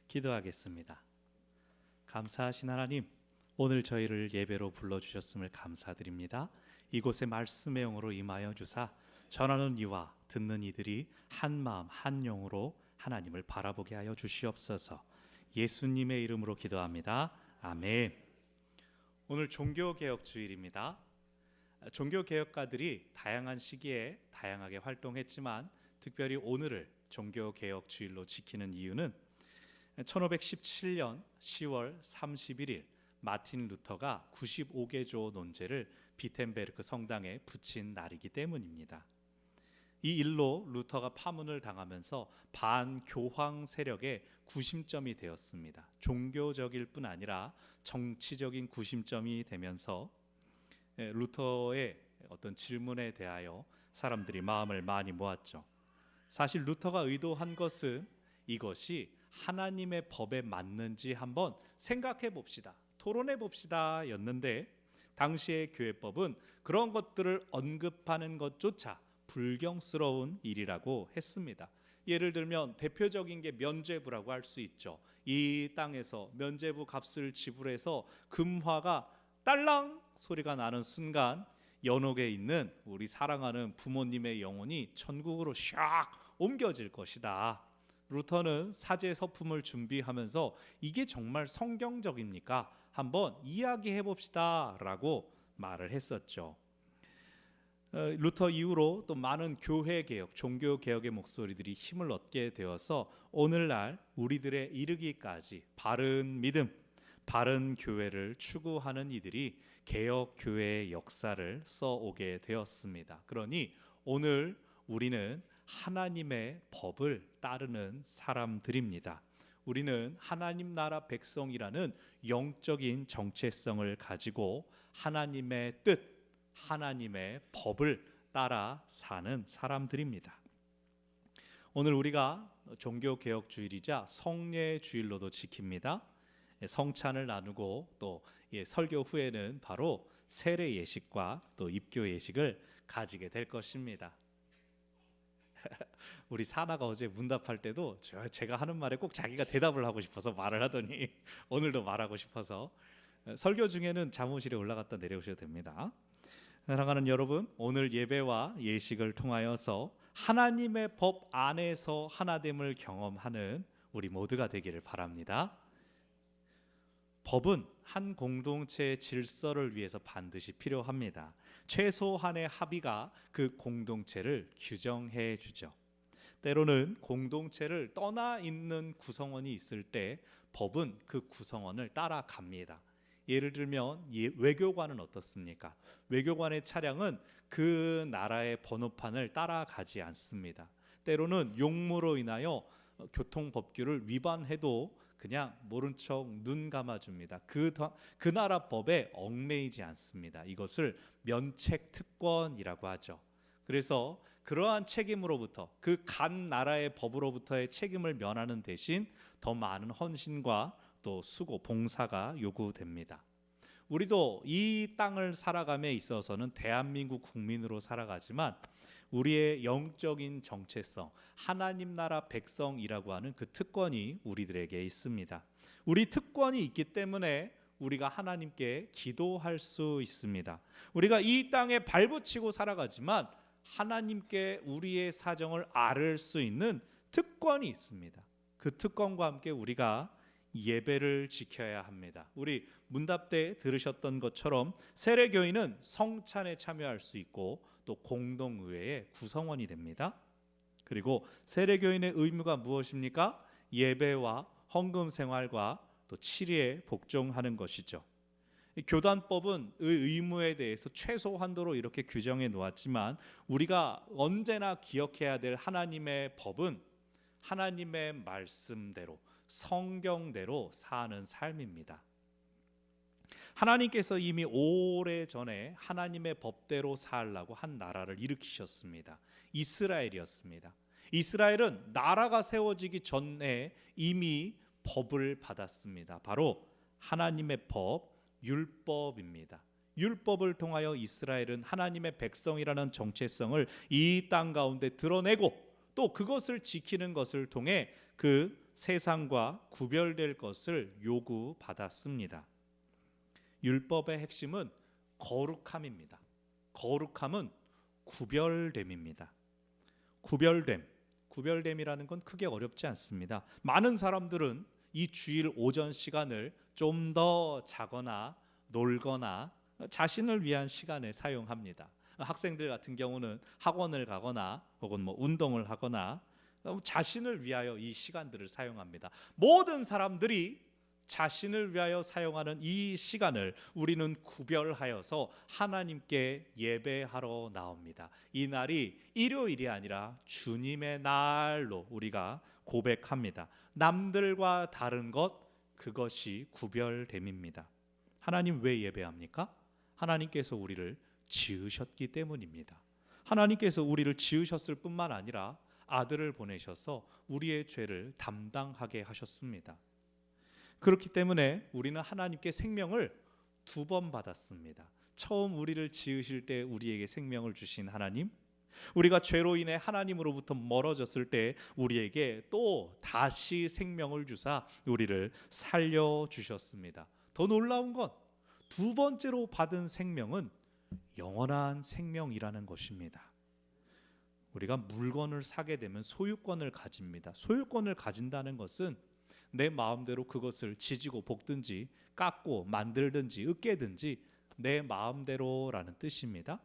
기도하겠습니다. 감사하신 하나님, 오늘 저희를 예배로 불러주셨음을 감사드립니다. 이곳에 말씀의 영으로 임하여 주사 전하는 이와 듣는 이들이 한 마음 한 영으로 하나님을 바라보게 하여 주시옵소서. 예수님의 이름으로 기도합니다. 아멘. 오늘 종교개혁 주일입니다. 종교개혁가들이 다양한 시기에 다양하게 활동했지만 특별히 오늘을 종교개혁 주일로 지키는 이유는 1517년 10월 31일 마틴 루터가 95개조 논제를 비텐베르크 성당에 붙인 날이기 때문입니다. 이 일로 루터가 파문을 당하면서 반교황 세력의 구심점이 되었습니다. 종교적일 뿐 아니라 정치적인 구심점이 되면서 루터의 어떤 질문에 대하여 사람들이 마음을 많이 모았죠. 사실 루터가 의도한 것은 이것이 하나님의 법에 맞는지 한번 생각해 봅시다, 토론해 봅시다 였는데, 당시의 교회법은 그런 것들을 언급하는 것조차 불경스러운 일이라고 했습니다. 예를 들면 대표적인 게 면죄부라고 할 수 있죠. 이 땅에서 면죄부 값을 지불해서 금화가 딸랑 소리가 나는 순간 연옥에 있는 우리 사랑하는 부모님의 영혼이 천국으로 샥 옮겨질 것이다. 루터는 사제 서품을 준비하면서 이게 정말 성경적입니까? 한번 이야기해 봅시다 라고 말을 했었죠. 루터 이후로 또 많은 교회개혁, 종교개혁의 목소리들이 힘을 얻게 되어서 오늘날 우리들의 이르기까지 바른 믿음, 바른 교회를 추구하는 이들이 개혁교회의 역사를 써오게 되었습니다. 그러니 오늘 우리는 하나님의 법을 따르는 사람들입니다. 우리는 하나님 나라 백성이라는 영적인 정체성을 가지고 하나님의 뜻, 하나님의 법을 따라 사는 사람들입니다. 오늘 우리가 종교개혁 주일이자 성례 주일로도 지킵니다. 성찬을 나누고 또 설교 후에는 바로 세례 예식과 또 입교 예식을 가지게 될 것입니다. 우리 사나가 어제 문답할 때도 제가 하는 말에 꼭 자기가 대답을 하고 싶어서 말을 하더니 오늘도 말하고 싶어서 설교 중에는 사무실에 올라갔다 내려오셔도 됩니다. 사랑하는 여러분, 오늘 예배와 예식을 통하여서 하나님의 법 안에서 하나됨을 경험하는 우리 모두가 되기를 바랍니다. 법은 한 공동체의 질서를 위해서 반드시 필요합니다. 최소한의 합의가 그 공동체를 규정해 주죠. 때로는 공동체를 떠나 있는 구성원이 있을 때 법은 그 구성원을 따라갑니다. 예를 들면 외교관은 어떻습니까? 외교관의 차량은 그 나라의 번호판을 따라가지 않습니다. 때로는 용무로 인하여 교통법규를 위반해도 그냥 모른 척 눈 감아줍니다. 그 나라 법에 얽매이지 않습니다. 이것을 면책특권이라고 하죠. 그래서 그러한 책임으로부터, 그 간 나라의 법으로부터의 책임을 면하는 대신 더 많은 헌신과 또 수고, 봉사가 요구됩니다. 우리도 이 땅을 살아감에 있어서는 대한민국 국민으로 살아가지만 우리의 영적인 정체성, 하나님 나라 백성이라고 하는 그 특권이 우리들에게 있습니다. 우리 특권이 있기 때문에 우리가 하나님께 기도할 수 있습니다. 우리가 이 땅에 발붙이고 살아가지만 하나님께 우리의 사정을 아를 수 있는 특권이 있습니다. 그 특권과 함께 우리가 예배를 지켜야 합니다. 우리 문답 때 들으셨던 것처럼 세례교인은 성찬에 참여할 수 있고 또 공동의회의 구성원이 됩니다. 그리고 세례교인의 의무가 무엇입니까? 예배와 헌금 생활과 또 치리에 복종하는 것이죠. 교단법은 의무에 대해서 최소 한도로 이렇게 규정해 놓았지만 우리가 언제나 기억해야 될 하나님의 법은 하나님의 말씀대로, 성경대로 사는 삶입니다. 하나님께서 이미 오래전에 하나님의 법대로 살라고 한 나라를 일으키셨습니다. 이스라엘이었습니다. 이스라엘은 나라가 세워지기 전에 이미 법을 받았습니다. 바로 하나님의 법, 율법입니다. 율법을 통하여 이스라엘은 하나님의 백성이라는 정체성을 이 땅 가운데 드러내고 또 그것을 지키는 것을 통해 그 세상과 구별될 것을 요구받았습니다. 율법의 핵심은 거룩함입니다. 거룩함은 구별됨입니다. 구별됨이라는 건 크게 어렵지 않습니다. 많은 사람들은 이 주일 오전 시간을 좀 더 자거나 놀거나 자신을 위한 시간에 사용합니다. 학생들 같은 경우는 학원을 가거나 혹은 운동을 하거나 자신을 위하여 이 시간들을 사용합니다. 모든 사람들이 자신을 위하여 사용하는 이 시간을 우리는 구별하여서 하나님께 예배하러 나옵니다. 이 날이 일요일이 아니라 주님의 날로 우리가 고백합니다. 남들과 다른 것, 그것이 구별됨입니다. 하나님 왜 예배합니까? 하나님께서 우리를 지으셨기 때문입니다. 하나님께서 우리를 지으셨을 뿐만 아니라 아들을 보내셔서 우리의 죄를 담당하게 하셨습니다. 그렇기 때문에 우리는 하나님께 생명을 2번 받았습니다. 처음 우리를 지으실 때 우리에게 생명을 주신 하나님, 우리가 죄로 인해 하나님으로부터 멀어졌을 때 우리에게 또 다시 생명을 주사 우리를 살려주셨습니다. 더 놀라운 건 2번째로 받은 생명은 영원한 생명이라는 것입니다. 우리가 물건을 사게 되면 소유권을 가집니다. 소유권을 가진다는 것은 내 마음대로 그것을 지지고 볶든지 깎고 만들든지 으깨든지 내 마음대로라는 뜻입니다.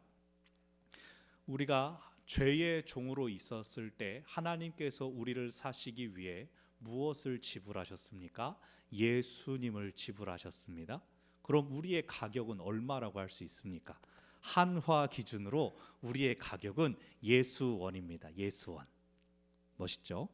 우리가 죄의 종으로 있었을 때 하나님께서 우리를 사시기 위해 무엇을 지불하셨습니까? 예수님을 지불하셨습니다. 그럼 우리의 가격은 얼마라고 할 수 있습니까? 한화 기준으로 우리의 가격은 예수원입니다. 예수원. 멋있죠?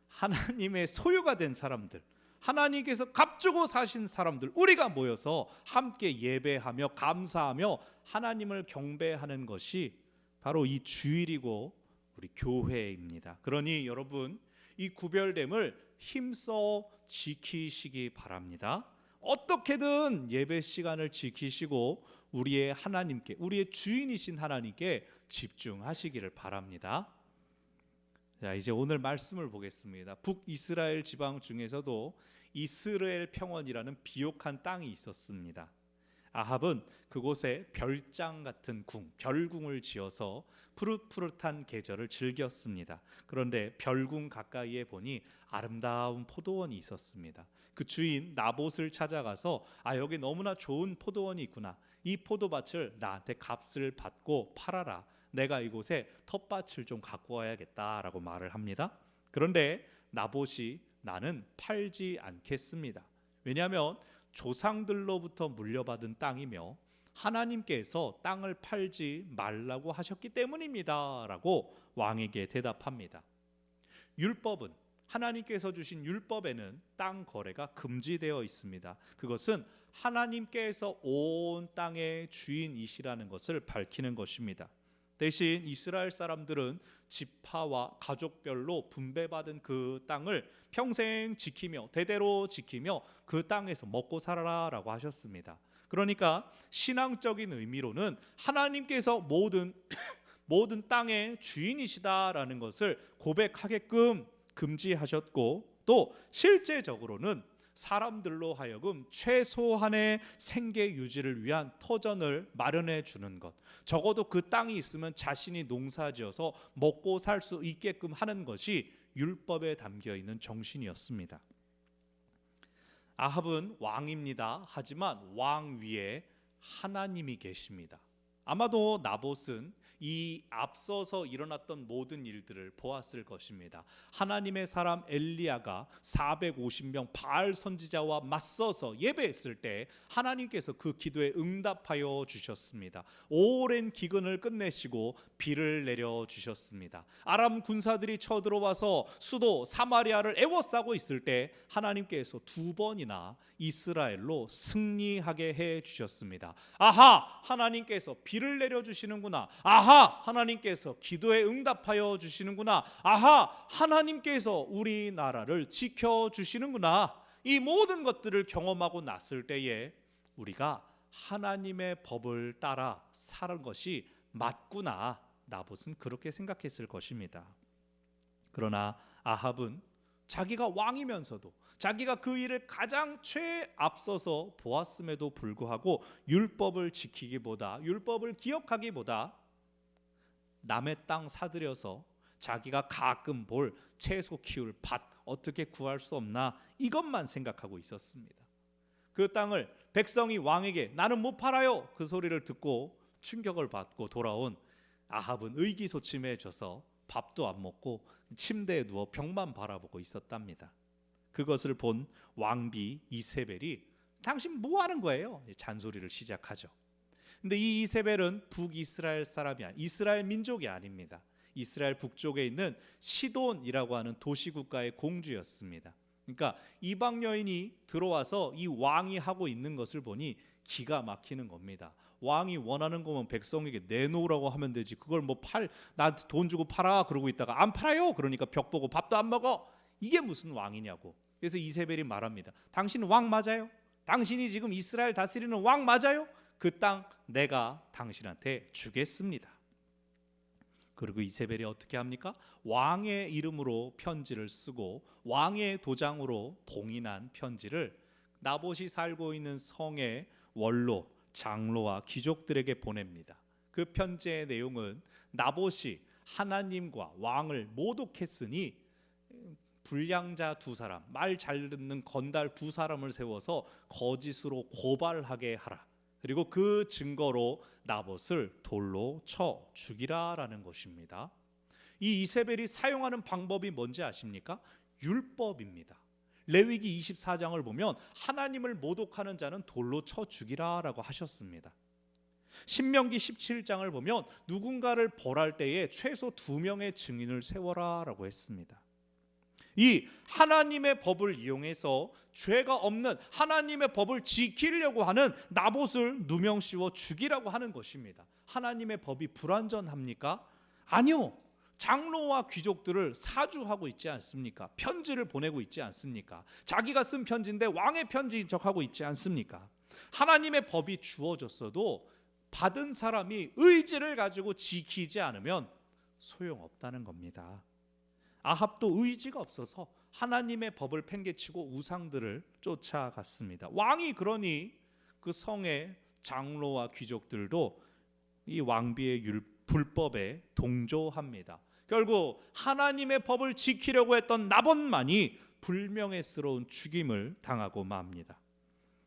하나님의 소유가 된 사람들, 하나님께서 값주고 사신 사람들, 우리가 모여서 함께 예배하며 감사하며 하나님을 경배하는 것이 바로 이 주일이고 우리 교회입니다. 그러니 여러분, 이 구별됨을 힘써 지키시기 바랍니다. 어떻게든 예배 시간을 지키시고 우리의 하나님께, 우리의 주인이신 하나님께 집중하시기를 바랍니다. 자, 이제 오늘 말씀을 보겠습니다. 북이스라엘 지방 중에서도 이스라엘 평원이라는 비옥한 땅이 있었습니다. 아합은 그곳에 별장 같은 별궁을 지어서 푸릇푸릇한 계절을 즐겼습니다. 그런데 별궁 가까이에 보니 아름다운 포도원이 있었습니다. 그 주인 나봇을 찾아가서 여기 너무나 좋은 포도원이 있구나. 이 포도밭을 나한테 값을 받고 팔아라. 내가 이곳에 텃밭을 좀 갖고 와야겠다라고 말을 합니다. 그런데 나봇이 나는 팔지 않겠습니다. 왜냐하면 조상들로부터 물려받은 땅이며 하나님께서 땅을 팔지 말라고 하셨기 때문입니다 라고 왕에게 대답합니다. 율법은, 하나님께서 주신 율법에는 땅 거래가 금지되어 있습니다. 그것은 하나님께서 온 땅의 주인이시라는 것을 밝히는 것입니다. 대신 이스라엘 사람들은 지파와 가족별로 분배받은 그 땅을 평생 지키며 대대로 지키며 그 땅에서 먹고 살아라라고 하셨습니다. 그러니까 신앙적인 의미로는 하나님께서 모든 땅의 주인이시다라는 것을 고백하게끔 금지하셨고, 또 실제적으로는 사람들로 하여금 최소한의 생계 유지를 위한 터전을 마련해 주는 것, 적어도 그 땅이 있으면 자신이 농사지어서 먹고 살 수 있게끔 하는 것이 율법에 담겨 있는 정신이었습니다. 아합은 왕입니다. 하지만 왕 위에 하나님이 계십니다. 아마도 나봇은 이 앞서서 일어났던 모든 일들을 보았을 것입니다. 하나님의 사람 엘리야가 450명 바알 선지자와 맞서서 예배했을 때 하나님께서 그 기도에 응답하여 주셨습니다. 오랜 기근을 끝내시고 비를 내려 주셨습니다. 아람 군사들이 쳐들어와서 수도 사마리아를 에워싸고 있을 때 하나님께서 2번이나 이스라엘로 승리하게 해 주셨습니다. 아하, 하나님께서 비를 내려 주시는구나. 아하, 하나님께서 기도에 응답하여 주시는구나. 아하, 하나님께서 우리나라를 지켜주시는구나. 이 모든 것들을 경험하고 났을 때에 우리가 하나님의 법을 따라 사는 것이 맞구나. 나봇은 그렇게 생각했을 것입니다. 그러나 아합은 자기가 왕이면서도 자기가 그 일을 가장 최앞서서 보았음에도 불구하고 율법을 지키기보다, 율법을 기억하기보다 남의 땅 사들여서 자기가 가끔 볼 채소 키울 밭 어떻게 구할 수 없나, 이것만 생각하고 있었습니다. 그 땅을 백성이 왕에게 나는 못 팔아요, 그 소리를 듣고 충격을 받고 돌아온 아합은 의기소침해져서 밥도 안 먹고 침대에 누워 벽만 바라보고 있었답니다. 그것을 본 왕비 이세벨이 당신 뭐 하는 거예요? 잔소리를 시작하죠. 근데 이 이세벨은 북이스라엘 사람이 이스라엘 민족이 아닙니다. 이스라엘 북쪽에 있는 시돈이라고 하는 도시국가의 공주였습니다. 그러니까 이방 여인이 들어와서 이 왕이 하고 있는 것을 보니 기가 막히는 겁니다. 왕이 원하는 거면 백성에게 내놓으라고 하면 되지, 그걸 뭐 나한테 돈 주고 팔아 그러고 있다가 안 팔아요 그러니까 벽 보고 밥도 안 먹어, 이게 무슨 왕이냐고. 그래서 이세벨이 말합니다. 당신 왕 맞아요? 당신이 지금 이스라엘 다스리는 왕 맞아요? 그 땅 내가 당신한테 주겠습니다. 그리고 이세벨이 어떻게 합니까? 왕의 이름으로 편지를 쓰고 왕의 도장으로 봉인한 편지를 나봇이 살고 있는 성의 원로, 장로와 귀족들에게 보냅니다. 그 편지의 내용은 나봇이 하나님과 왕을 모독했으니 불량자 두 사람, 말 잘 듣는 건달 두 사람을 세워서 거짓으로 고발하게 하라. 그리고 그 증거로 나봇을 돌로 쳐 죽이라라는 것입니다. 이 이세벨이 사용하는 방법이 뭔지 아십니까? 율법입니다. 레위기 24장을 보면 하나님을 모독하는 자는 돌로 쳐 죽이라라고 하셨습니다. 신명기 17장을 보면 누군가를 벌할 때에 최소 2명의 증인을 세워라라고 했습니다. 이 하나님의 법을 이용해서 죄가 없는 하나님의 법을 지키려고 하는 나봇을 누명씌워 죽이라고 하는 것입니다. 하나님의 법이 불완전합니까? 아니요. 장로와 귀족들을 사주하고 있지 않습니까? 편지를 보내고 있지 않습니까? 자기가 쓴 편지인데 왕의 편지인 척하고 있지 않습니까? 하나님의 법이 주어졌어도 받은 사람이 의지를 가지고 지키지 않으면 소용없다는 겁니다. 아합도 의지가 없어서 하나님의 법을 팽개치고 우상들을 쫓아갔습니다. 왕이 그러니 그 성의 장로와 귀족들도 이 왕비의 불법에 동조합니다. 결국 하나님의 법을 지키려고 했던 나봇만이 불명예스러운 죽임을 당하고 맙니다.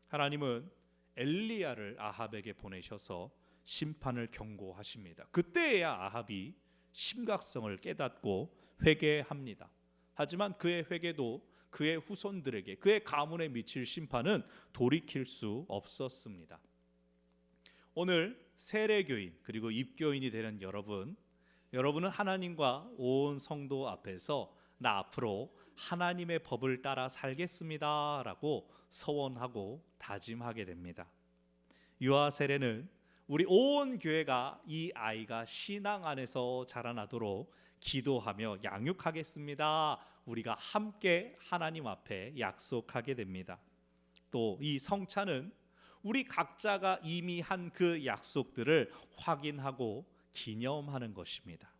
하나님은 엘리야를 아합에게 보내셔서 심판을 경고하십니다. 그때야 아합이 심각성을 깨닫고 회개합니다. 하지만 그의 회개도 그의 후손들에게, 그의 가문에 미칠 심판은 돌이킬 수 없었습니다. 오늘 세례교인 그리고 입교인이 되는 여러분은 하나님과 온 성도 앞에서 나 앞으로 하나님의 법을 따라 살겠습니다 라고 서원하고 다짐하게 됩니다. 유아 세례는 우리 온 교회가 이 아이가 신앙 안에서 자라나도록 기도하며 양육하겠습니다. 우리가 함께 하나님 앞에 약속하게 됩니다. 또 이 성찬은 우리 각자가 이미 한 그 약속들을 확인하고 기념하는 것입니다.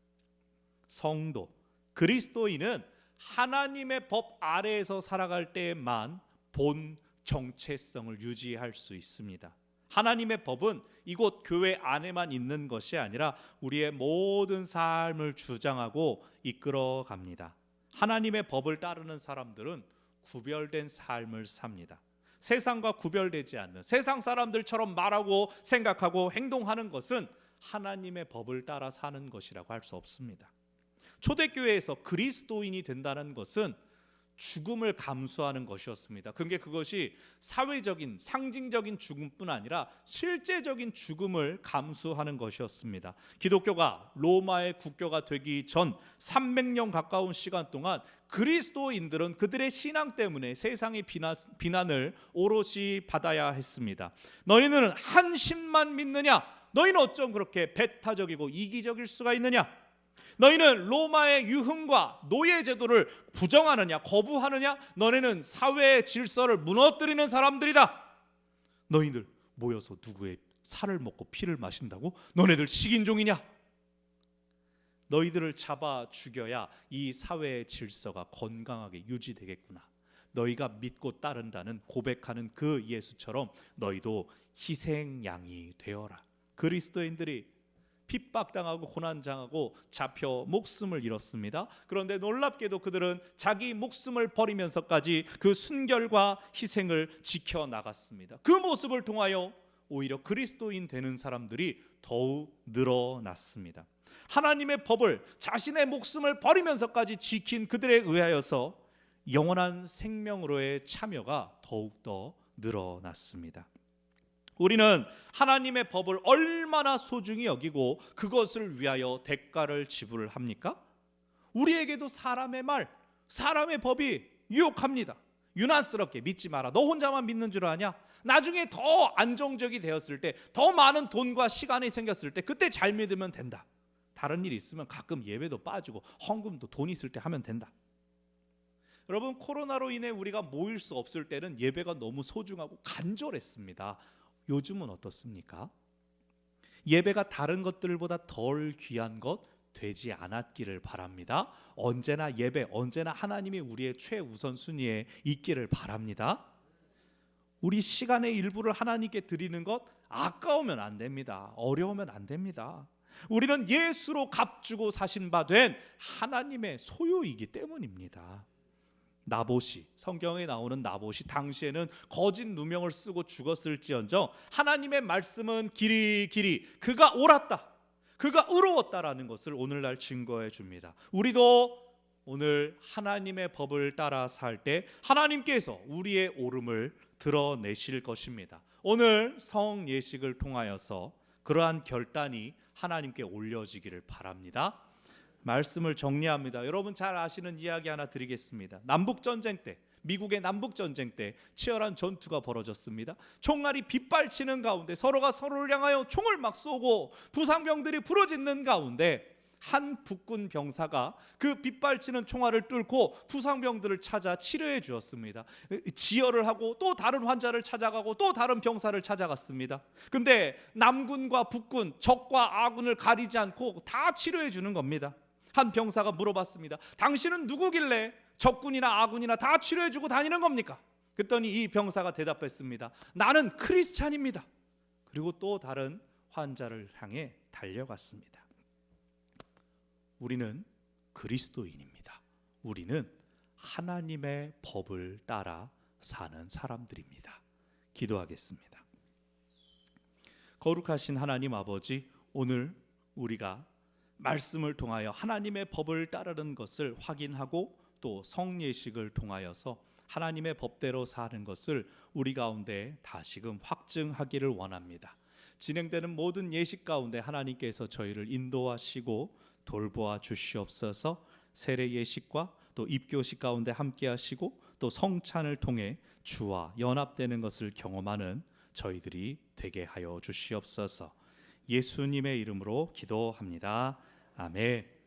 성도, 그리스도인은 하나님의 법 아래에서 살아갈 때에만 본 정체성을 유지할 수 있습니다. 하나님의 법은 이곳 교회 안에만 있는 것이 아니라 우리의 모든 삶을 주장하고 이끌어 갑니다. 하나님의 법을 따르는 사람들은 구별된 삶을 삽니다. 세상과 구별되지 않는, 세상 사람들처럼 말하고 생각하고 행동하는 것은 하나님의 법을 따라 사는 것이라고 할 수 없습니다. 초대교회에서 그리스도인이 된다는 것은 죽음을 감수하는 것이었습니다. 그것이 사회적인 상징적인 죽음뿐 아니라 실제적인 죽음을 감수하는 것이었습니다. 기독교가 로마의 국교가 되기 전 300년 가까운 시간 동안 그리스도인들은 그들의 신앙 때문에 세상의 비난을 오롯이 받아야 했습니다. 너희는 한 신만 믿느냐? 너희는 어쩜 그렇게 배타적이고 이기적일 수가 있느냐? 너희는 로마의 유흥과 노예 제도를 부정하느냐, 거부하느냐? 너희는 사회의 질서를 무너뜨리는 사람들이다. 너희들 모여서 누구의 살을 먹고 피를 마신다고? 너네들 식인종이냐? 너희들을 잡아 죽여야 이 사회의 질서가 건강하게 유지되겠구나. 너희가 믿고 따른다는 고백하는 그 예수처럼 너희도 희생양이 되어라. 그리스도인들이 핍박당하고 고난당하고 잡혀 목숨을 잃었습니다. 그런데 놀랍게도 그들은 자기 목숨을 버리면서까지 그 순결과 희생을 지켜나갔습니다. 그 모습을 통하여 오히려 그리스도인 되는 사람들이 더욱 늘어났습니다. 하나님의 법을 자신의 목숨을 버리면서까지 지킨 그들에 의하여서 영원한 생명으로의 참여가 더욱더 늘어났습니다. 우리는 하나님의 법을 얼마나 소중히 여기고 그것을 위하여 대가를 지불합니까? 우리에게도 사람의 말, 사람의 법이 유혹합니다. 유난스럽게 믿지 마라. 너 혼자만 믿는 줄 아냐? 나중에 더 안정적이 되었을 때, 더 많은 돈과 시간이 생겼을 때 그때 잘 믿으면 된다. 다른 일이 있으면 가끔 예배도 빠지고 헌금도 돈 있을 때 하면 된다. 여러분, 코로나로 인해 우리가 모일 수 없을 때는 예배가 너무 소중하고 간절했습니다. 요즘은 어떻습니까? 예배가 다른 것들보다 덜 귀한 것 되지 않았기를 바랍니다. 언제나 예배, 언제나 하나님이 우리의 최우선 순위에 있기를 바랍니다. 우리 시간의 일부를 하나님께 드리는 것 아까우면 안 됩니다. 어려우면 안 됩니다. 우리는 예수로 값주고 사신 바 된 하나님의 소유이기 때문입니다. 나봇이, 성경에 나오는 나봇이 당시에는 거짓 누명을 쓰고 죽었을지언정 하나님의 말씀은 길이 그가 옳았다, 그가 의로웠다라는 것을 오늘날 증거해 줍니다. 우리도 오늘 하나님의 법을 따라 살 때 하나님께서 우리의 옳음을 드러내실 것입니다. 오늘 성예식을 통하여서 그러한 결단이 하나님께 올려지기를 바랍니다. 말씀을 정리합니다. 여러분 잘 아시는 이야기 하나 드리겠습니다. 남북전쟁 때, 미국의 남북전쟁 때 치열한 전투가 벌어졌습니다. 총알이 빗발치는 가운데 서로가 서로를 향하여 총을 막 쏘고 부상병들이 부르짖는 가운데 한 북군 병사가 그 빗발치는 총알을 뚫고 부상병들을 찾아 치료해 주었습니다. 지혈을 하고 또 다른 환자를 찾아가고 또 다른 병사를 찾아갔습니다. 근데 남군과 북군, 적과 아군을 가리지 않고 다 치료해 주는 겁니다. 한 병사가 물어봤습니다. 당신은 누구길래 적군이나 아군이나 다 치료해주고 다니는 겁니까? 그랬더니 이 병사가 대답했습니다. 나는 크리스찬입니다. 그리고 또 다른 환자를 향해 달려갔습니다. 우리는 그리스도인입니다. 우리는 하나님의 법을 따라 사는 사람들입니다. 기도하겠습니다. 거룩하신 하나님 아버지, 오늘 우리가 말씀을 통하여 하나님의 법을 따르는 것을 확인하고 또 성예식을 통하여서 하나님의 법대로 사는 것을 우리 가운데 다시금 확증하기를 원합니다. 진행되는 모든 예식 가운데 하나님께서 저희를 인도하시고 돌보아 주시옵소서. 세례 예식과 또 입교식 가운데 함께 하시고 또 성찬을 통해 주와 연합되는 것을 경험하는 저희들이 되게 하여 주시옵소서. 예수님의 이름으로 기도합니다. 아멘.